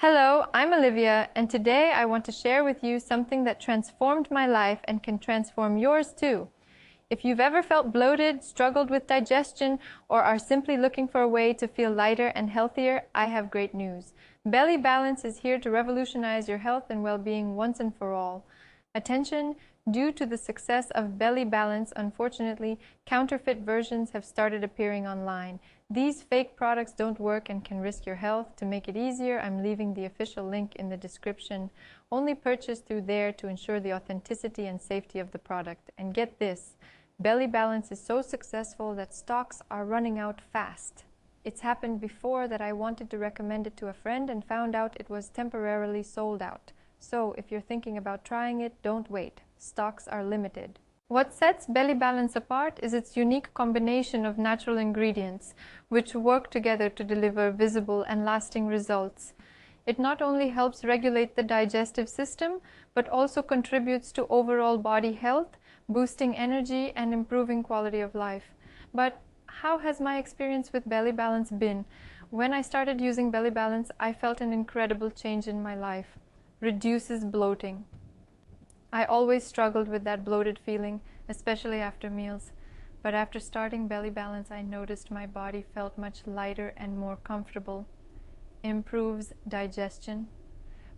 Hello, I'm Olivia, and today I want to share with you something that transformed my life and can transform yours too. If you've ever felt bloated, struggled with digestion, or are simply looking for a way to feel lighter and healthier, I have great news. Belly Balance is here to revolutionize your health and well-being once and for all. Attention, due to the success of Belly Balance, unfortunately, counterfeit versions have started appearing online. These fake products don't work and can risk your health. To make it easier, I'm leaving the official link in the description. Only purchase through there to ensure the authenticity and safety of the product. And get this, Belly Balance is so successful that stocks are running out fast. It's happened before that I wanted to recommend it to a friend and found out it was temporarily sold out. So if you're thinking about trying it, don't wait. Stocks are limited. What sets Belly Balance apart is its unique combination of natural ingredients, which work together to deliver visible and lasting results. It not only helps regulate the digestive system, but also contributes to overall body health, boosting energy and improving quality of life. But how has my experience with Belly Balance been? When I started using Belly Balance, I felt an incredible change in my life. Reduces bloating. I always struggled with that bloated feeling, especially after meals. But after starting Belly Balance, I noticed my body felt much lighter and more comfortable. Improves digestion.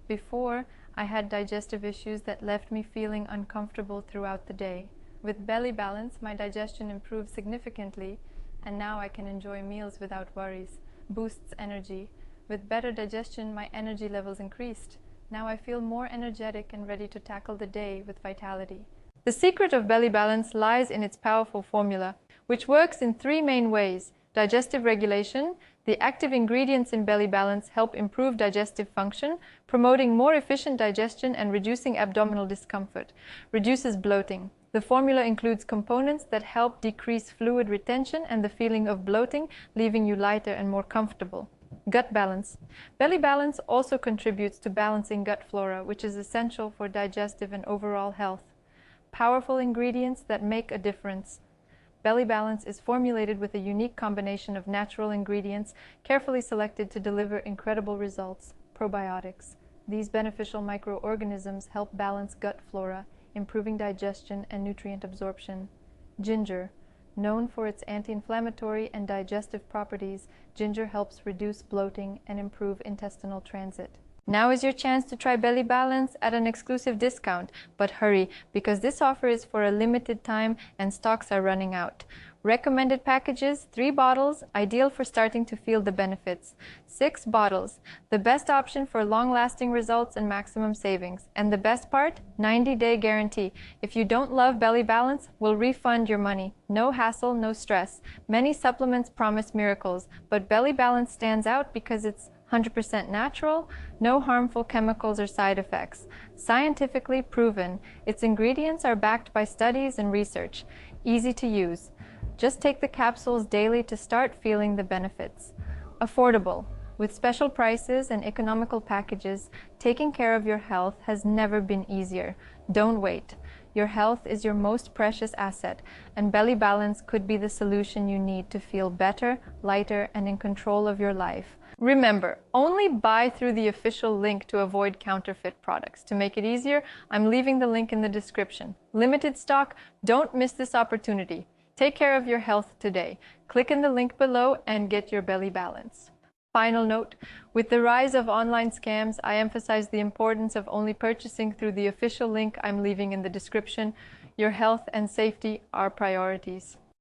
Before, I had digestive issues that left me feeling uncomfortable throughout the day. With Belly Balance, my digestion improved significantly, and now I can enjoy meals without worries. Boosts energy. With better digestion, my energy levels increased. Now I feel more energetic and ready to tackle the day with vitality. The secret of Belly Balance lies in its powerful formula, which works in three main ways. Digestive regulation. The active ingredients in Belly Balance help improve digestive function, promoting more efficient digestion and reducing abdominal discomfort. Reduces bloating. The formula includes components that help decrease fluid retention and the feeling of bloating, leaving you lighter and more comfortable. Gut balance. Belly Balance also contributes to balancing gut flora, which is essential for digestive and overall health. Powerful ingredients that make a difference. Belly Balance is formulated with a unique combination of natural ingredients, carefully selected to deliver incredible results. Probiotics. These beneficial microorganisms help balance gut flora, improving digestion and nutrient absorption. Ginger. Known for its anti-inflammatory and digestive properties, ginger helps reduce bloating and improve intestinal transit. Now is your chance to try Belly Balance at an exclusive discount, but hurry, because this offer is for a limited time and stocks are running out. Recommended packages, 3 bottles, ideal for starting to feel the benefits. 6 bottles, the best option for long-lasting results and maximum savings. And the best part, 90-day guarantee. If you don't love Belly Balance, we'll refund your money. No hassle, no stress. Many supplements promise miracles, but Belly Balance stands out because it's 100% natural, no harmful chemicals or side effects. Scientifically proven. Its ingredients are backed by studies and research. Easy to use. Just take the capsules daily to start feeling the benefits. Affordable. With special prices and economical packages, taking care of your health has never been easier. Don't wait. Your health is your most precious asset, and Belly Balance could be the solution you need to feel better, lighter, and in control of your life. Remember, only buy through the official link to avoid counterfeit products. To make it easier, I'm leaving the link in the description. Limited stock, don't miss this opportunity. Take care of your health today. Click in the link below and get your Belly Balance. Final note, with the rise of online scams, I emphasize the importance of only purchasing through the official link I'm leaving in the description. Your health and safety are priorities.